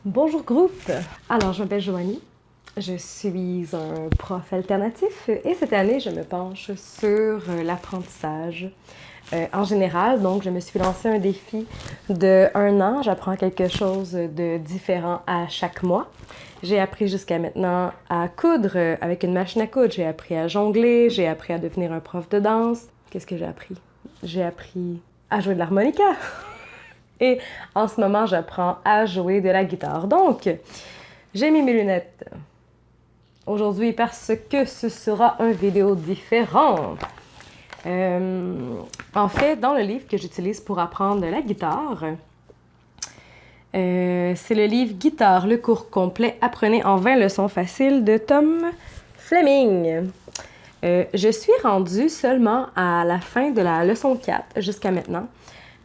Bonjour groupe! Alors, je m'appelle Joanie, je suis un prof alternatif et cette année, je me penche sur l'apprentissage en général. Donc, je me suis lancé un défi de 1 an. J'apprends quelque chose de différent à chaque mois. J'ai appris jusqu'à maintenant à coudre avec une machine à coudre. J'ai appris à jongler, j'ai appris à devenir un prof de danse. Qu'est-ce que j'ai appris? J'ai appris à jouer de l'harmonica. Et en ce moment, j'apprends à jouer de la guitare. Donc, j'ai mis mes lunettes aujourd'hui parce que ce sera une vidéo différente. En fait, dans le livre que j'utilise pour apprendre la guitare, c'est le livre Guitare, le cours complet, apprenez en 20 leçons faciles de Tom Fleming. Je suis rendue seulement à la fin de la leçon 4 jusqu'à maintenant.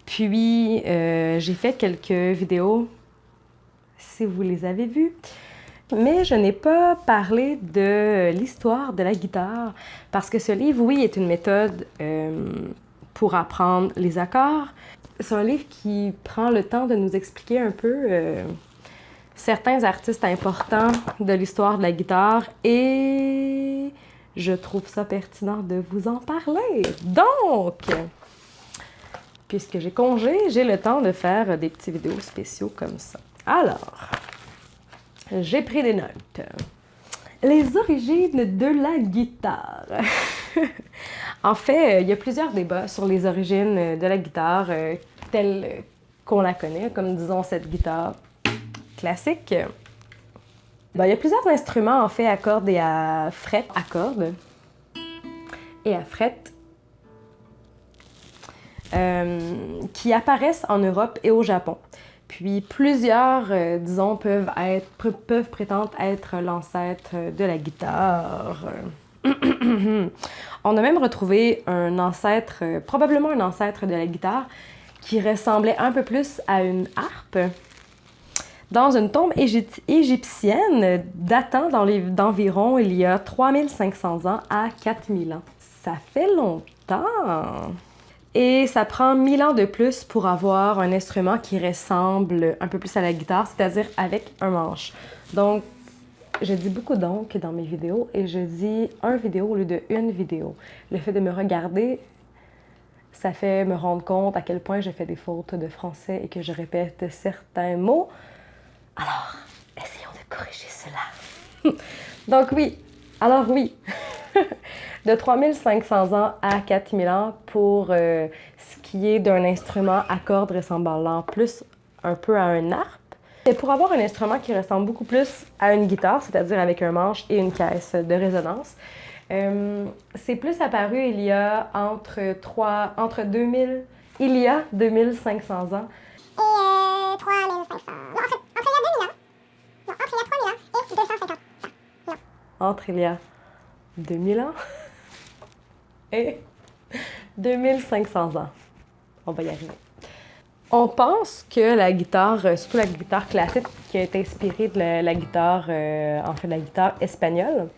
Puis, j'ai fait quelques vidéos, si vous les avez vues, mais je n'ai pas parlé de l'histoire de la guitare, parce que ce livre, oui, est une méthode pour apprendre les accords. C'est un livre qui prend le temps de nous expliquer un peu certains artistes importants de l'histoire de la guitare, et je trouve ça pertinent de vous en parler. Donc, puisque j'ai congé, j'ai le temps de faire des petits vidéos spéciaux comme ça. Alors, j'ai pris des notes. Les origines de la guitare. En fait, il y a plusieurs débats sur les origines de la guitare telle qu'on la connaît, comme disons cette guitare classique. Il y a plusieurs instruments en fait à cordes et à frettes, à cordes et à frettes, qui apparaissent en Europe et au Japon. Puis plusieurs, disons, peuvent prétendre être l'ancêtre de la guitare. On a même retrouvé un ancêtre, probablement un ancêtre de la guitare, qui ressemblait un peu plus à une harpe, dans une tombe égyptienne datant d'environ il y a 3500 ans à 4000 ans. Ça fait longtemps! Et ça prend 1000 ans de plus pour avoir un instrument qui ressemble un peu plus à la guitare, c'est-à-dire avec un manche. Donc, je dis beaucoup donc dans mes vidéos et je dis un vidéo au lieu de une vidéo. Le fait de me regarder, ça fait me rendre compte à quel point je fais des fautes de français et que je répète certains mots. Alors, essayons de corriger cela. Donc oui, alors oui, de 3500 ans à 4000 ans pour ce qui est d'un instrument à cordes ressemblant plus un peu à un harpe. Et pour avoir un instrument qui ressemble beaucoup plus à une guitare, c'est-à-dire avec un manche et une caisse de résonance, c'est plus apparu il y a entre 2000, il y a 2500 ans. Et 3500. Non, en fait, entre il y a 2000 ans. Non, entre il y a 3000 ans et 250 ans. Non. Entre il y a 2000 ans et 2500 ans. On va y arriver. On pense que la guitare, surtout la guitare classique, qui a été inspirée de la guitare, de la guitare espagnole,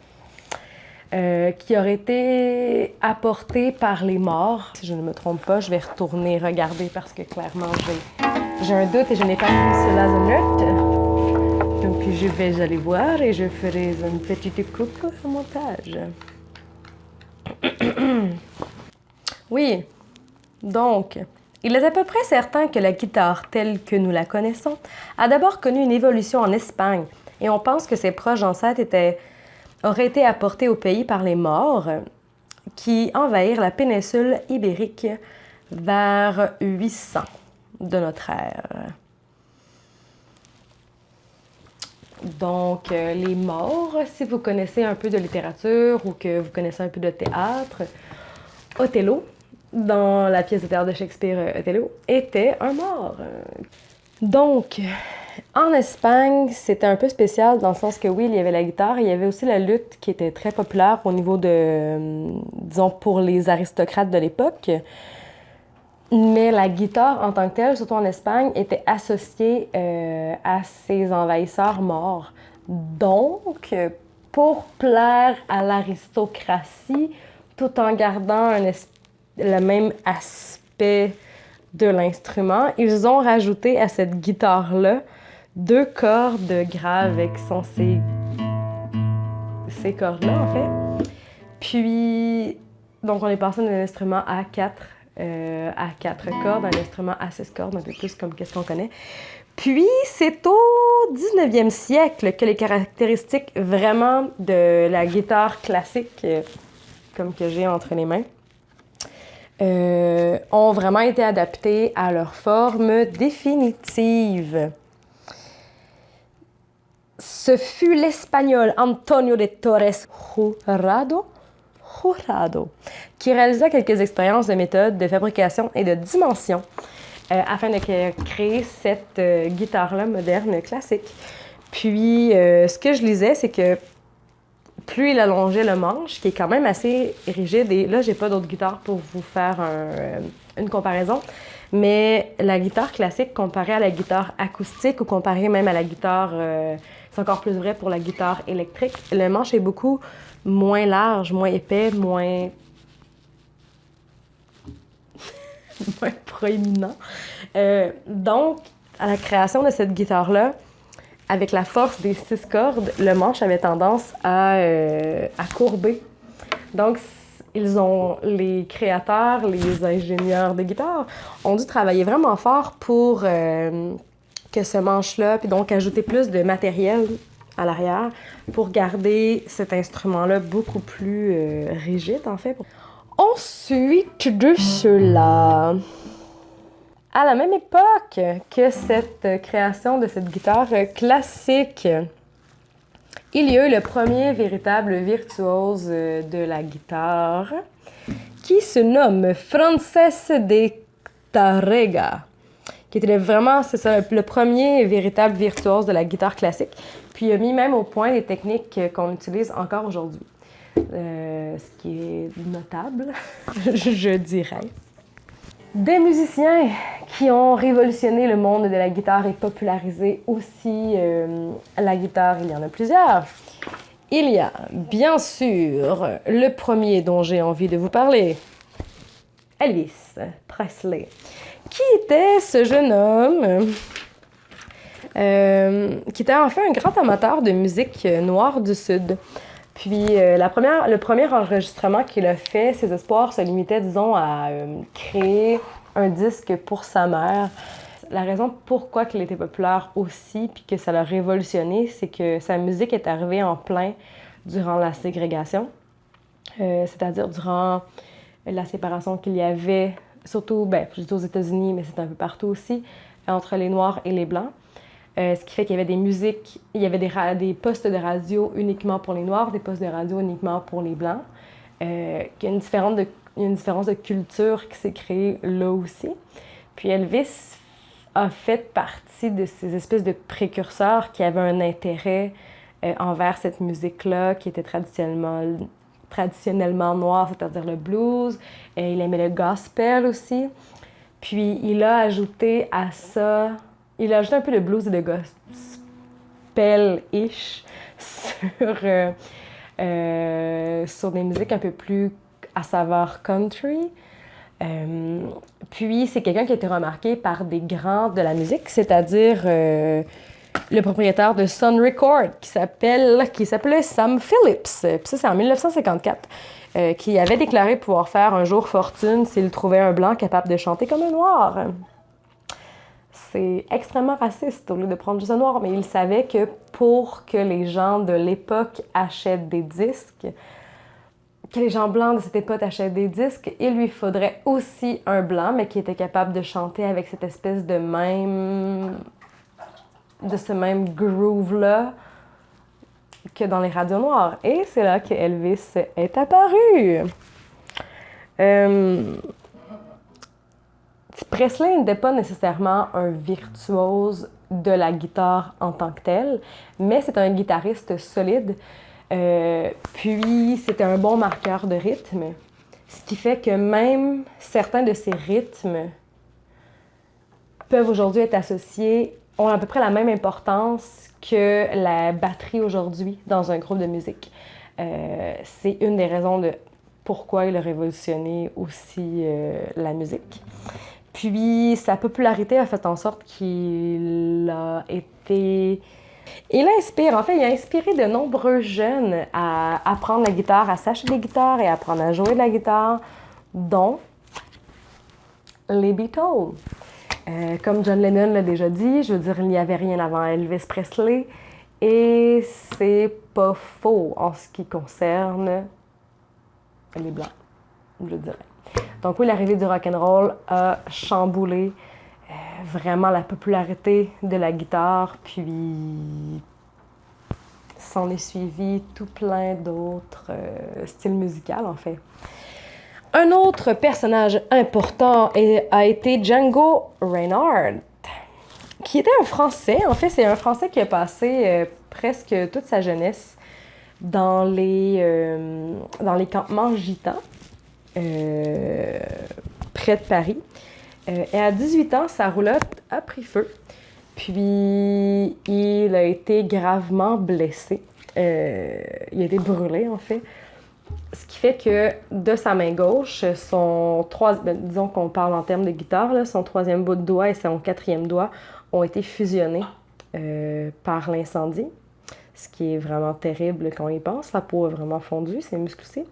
qui aurait été apportée par les morts. Si je ne me trompe pas, je vais retourner regarder parce que clairement j'ai un doute et je n'ai pas mis cela en note. Donc je vais aller voir et je ferai une petite coupe au montage. Oui, donc, il est à peu près certain que la guitare telle que nous la connaissons a d'abord connu une évolution en Espagne et on pense que ses proches ancêtres auraient été apportés au pays par les Maures qui envahirent la péninsule ibérique vers 800 de notre ère. Donc, les Maures, si vous connaissez un peu de littérature ou que vous connaissez un peu de théâtre, Othello, dans la pièce de théâtre de Shakespeare, Othello, était un mort. Donc, en Espagne, c'était un peu spécial dans le sens que oui, il y avait la guitare, il y avait aussi la lutte qui était très populaire au niveau de, disons, pour les aristocrates de l'époque. Mais la guitare en tant que telle, surtout en Espagne, était associée à ces envahisseurs morts. Donc, pour plaire à l'aristocratie, tout en gardant le même aspect de l'instrument, ils ont rajouté à cette guitare-là 2 cordes graves qui sont ces cordes-là, en fait. Puis, donc, on est passé d'un instrument à 4 cordes, un instrument à 6 cordes, un peu plus comme qu'est-ce qu'on connaît. Puis, c'est au 19e siècle que les caractéristiques vraiment de la guitare classique, comme que j'ai entre les mains, ont vraiment été adaptées à leur forme définitive. Ce fut l'Espagnol Antonio de Torres Jurado qui réalisa quelques expériences de méthode, de fabrication et de dimension afin de créer cette guitare-là moderne classique. Puis, ce que je lisais, c'est que plus il allongeait le manche, qui est quand même assez rigide, et là, j'ai pas d'autres guitares pour vous faire une comparaison, mais la guitare classique comparée à la guitare acoustique ou comparée même à la guitare, c'est encore plus vrai pour la guitare électrique, le manche est beaucoup moins large, moins épais, moins proéminent. Donc, à la création de cette guitare-là, avec la force des 6 cordes, le manche avait tendance à courber. Donc, les créateurs, les ingénieurs de guitare, ont dû travailler vraiment fort pour que ce manche-là, puis donc ajouter plus de matériel à l'arrière pour garder cet instrument-là beaucoup plus rigide, en fait. Ensuite de cela, à la même époque que cette création de cette guitare classique, il y a eu le premier véritable virtuose de la guitare qui se nomme Frances de Tárrega, qui était vraiment, c'est ça, le premier véritable virtuose de la guitare classique. Puis il a mis même au point des techniques qu'on utilise encore aujourd'hui. Ce qui est notable, je dirais. Des musiciens qui ont révolutionné le monde de la guitare et popularisé aussi la guitare, il y en a plusieurs. Il y a, bien sûr, le premier dont j'ai envie de vous parler, Elvis Presley. Qui était ce jeune homme qui était en fait un grand amateur de musique noire du Sud. Puis le premier enregistrement qu'il a fait, ses espoirs se limitaient, disons, à créer un disque pour sa mère. La raison pourquoi il était populaire aussi, puis que ça l'a révolutionné, c'est que sa musique est arrivée en plein durant la ségrégation, c'est-à-dire durant la séparation qu'il y avait, surtout, je dis aux États-Unis, mais c'est un peu partout aussi, entre les Noirs et les Blancs. Ce qui fait qu'il y avait des musiques, il y avait des postes de radio uniquement pour les Noirs, des postes de radio uniquement pour les Blancs. Il y a une différence de culture qui s'est créée là aussi. Puis Elvis a fait partie de ces espèces de précurseurs qui avaient un intérêt envers cette musique-là, qui était traditionnellement noire, c'est-à-dire le blues. Il aimait le gospel aussi. Puis il a ajouté à ça... Il a ajouté un peu de blues et de gospel-ish sur des musiques un peu plus à saveur country. Puis, c'est quelqu'un qui a été remarqué par des grands de la musique, c'est-à-dire le propriétaire de Sun Records, qui s'appelait Sam Phillips. Puis ça, c'est en 1954, qui avait déclaré pouvoir faire un jour fortune s'il trouvait un blanc capable de chanter comme un noir. C'est extrêmement raciste au lieu de prendre juste un noir, mais il savait que pour que les gens de l'époque achètent des disques, que les gens blancs de cette époque achètent des disques, il lui faudrait aussi un blanc, mais qui était capable de chanter avec cette espèce de ce même groove-là que dans les radios noires. Et c'est là que Elvis est apparu. Presley n'était pas nécessairement un virtuose de la guitare en tant que tel, mais c'est un guitariste solide. Puis c'était un bon marqueur de rythme, ce qui fait que même certains de ces rythmes peuvent aujourd'hui être associés, ont à peu près la même importance que la batterie aujourd'hui dans un groupe de musique. C'est une des raisons de pourquoi il a révolutionné aussi la musique. Puis sa popularité a fait en sorte qu'il a été... Il inspire, en fait, il a inspiré de nombreux jeunes à apprendre la guitare, à s'acheter des guitares et à apprendre à jouer de la guitare, dont les Beatles. Comme John Lennon l'a déjà dit, je veux dire, il n'y avait rien avant Elvis Presley. Et c'est pas faux en ce qui concerne les Blancs, je dirais. Donc oui, l'arrivée du rock'n'roll a chamboulé vraiment la popularité de la guitare, puis s'en est suivi tout plein d'autres styles musicaux, en fait. Un autre personnage important a été Django Reinhardt, qui était un Français. En fait, c'est un Français qui a passé presque toute sa jeunesse dans les campements gitans près de Paris. Et à 18 ans, sa roulotte a pris feu. Puis, il a été gravement blessé. Il a été brûlé, en fait. Ce qui fait que de sa main gauche, disons qu'on parle en termes de guitare, là, son troisième bout de doigt et son quatrième doigt ont été fusionnés par l'incendie. Ce qui est vraiment terrible quand on y pense. La peau a vraiment fondu, c'est musclé.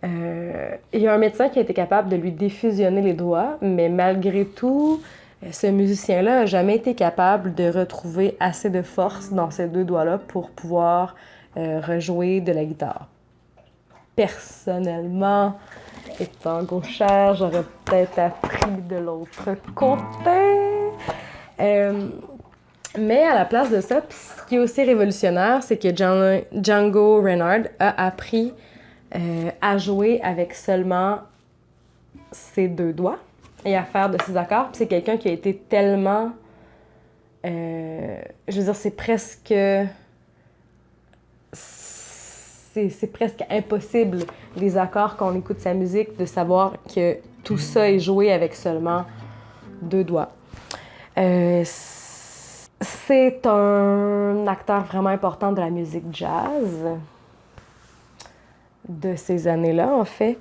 Il y a un médecin qui a été capable de lui défusionner les doigts, mais malgré tout, ce musicien-là n'a jamais été capable de retrouver assez de force dans ces deux doigts-là pour pouvoir rejouer de la guitare. Personnellement, étant gauchère, j'aurais peut-être appris de l'autre côté. Mais à la place de ça, ce qui est aussi révolutionnaire, c'est que Django Reinhardt a appris à jouer avec seulement ses deux doigts et à faire de ses accords. Puis c'est quelqu'un qui a été tellement... je veux dire, c'est presque impossible, les accords, quand on écoute sa musique, de savoir que tout ça est joué avec seulement deux doigts. C'est un acteur vraiment important de la musique jazz de ces années-là, en fait,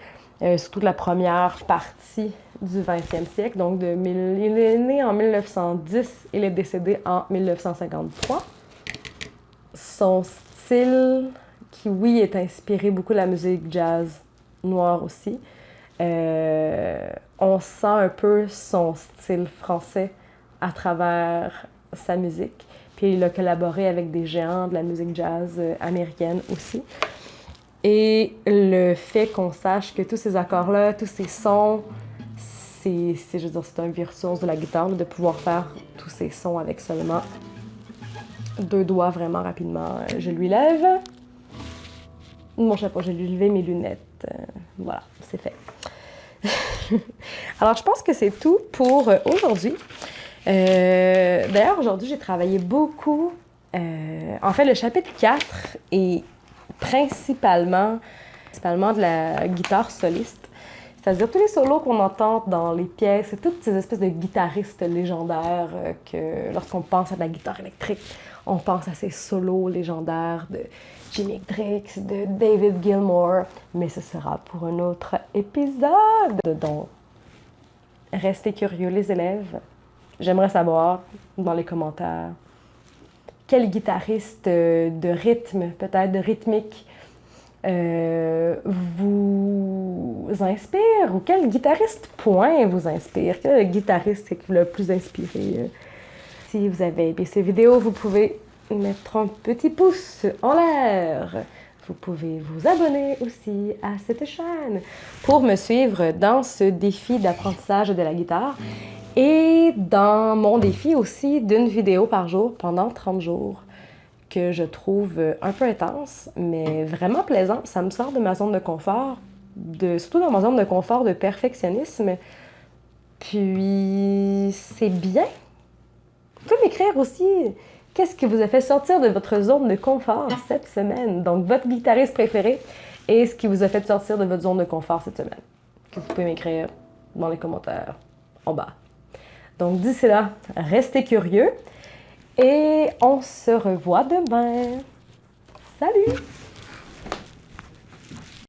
surtout de la première partie du 20e siècle. Donc, il est né en 1910, il est décédé en 1953. Son style, qui, oui, est inspiré beaucoup de la musique jazz noire aussi, on sent un peu son style français à travers sa musique. Puis il a collaboré avec des géants de la musique jazz américaine aussi. Et le fait qu'on sache que tous ces accords-là, tous ces sons, je veux dire, c'est un virtuose de la guitare, là, de pouvoir faire tous ces sons avec seulement deux doigts vraiment rapidement. Je lui lève mon chapeau, je lui levé mes lunettes. Voilà, c'est fait. Alors, je pense que c'est tout pour aujourd'hui. D'ailleurs, aujourd'hui, j'ai travaillé beaucoup. En fait, le chapitre 4 est principalement de la guitare soliste. C'est-à-dire tous les solos qu'on entend dans les pièces, c'est toutes ces espèces de guitaristes légendaires que lorsqu'on pense à de la guitare électrique, on pense à ces solos légendaires de Jimi Hendrix, de David Gilmour. Mais ce sera pour un autre épisode. Donc, restez curieux les élèves. J'aimerais savoir dans les commentaires quel guitariste de rythme, peut-être de rythmique, vous inspire, ou quel guitariste point vous inspire, quel guitariste est le plus inspiré. Si vous avez aimé cette vidéo, vous pouvez mettre un petit pouce en l'air. Vous pouvez vous abonner aussi à cette chaîne pour me suivre dans ce défi d'apprentissage de la guitare et dans mon défi aussi d'une vidéo par jour pendant 30 jours que je trouve un peu intense, mais vraiment plaisant. Ça me sort de ma zone de confort, surtout dans ma zone de confort de perfectionnisme. Puis c'est bien. Vous pouvez m'écrire aussi qu'est-ce qui vous a fait sortir de votre zone de confort cette semaine. Donc votre guitariste préféré et ce qui vous a fait sortir de votre zone de confort cette semaine. Que vous pouvez m'écrire dans les commentaires en bas. Donc d'ici là, restez curieux et on se revoit demain. Salut!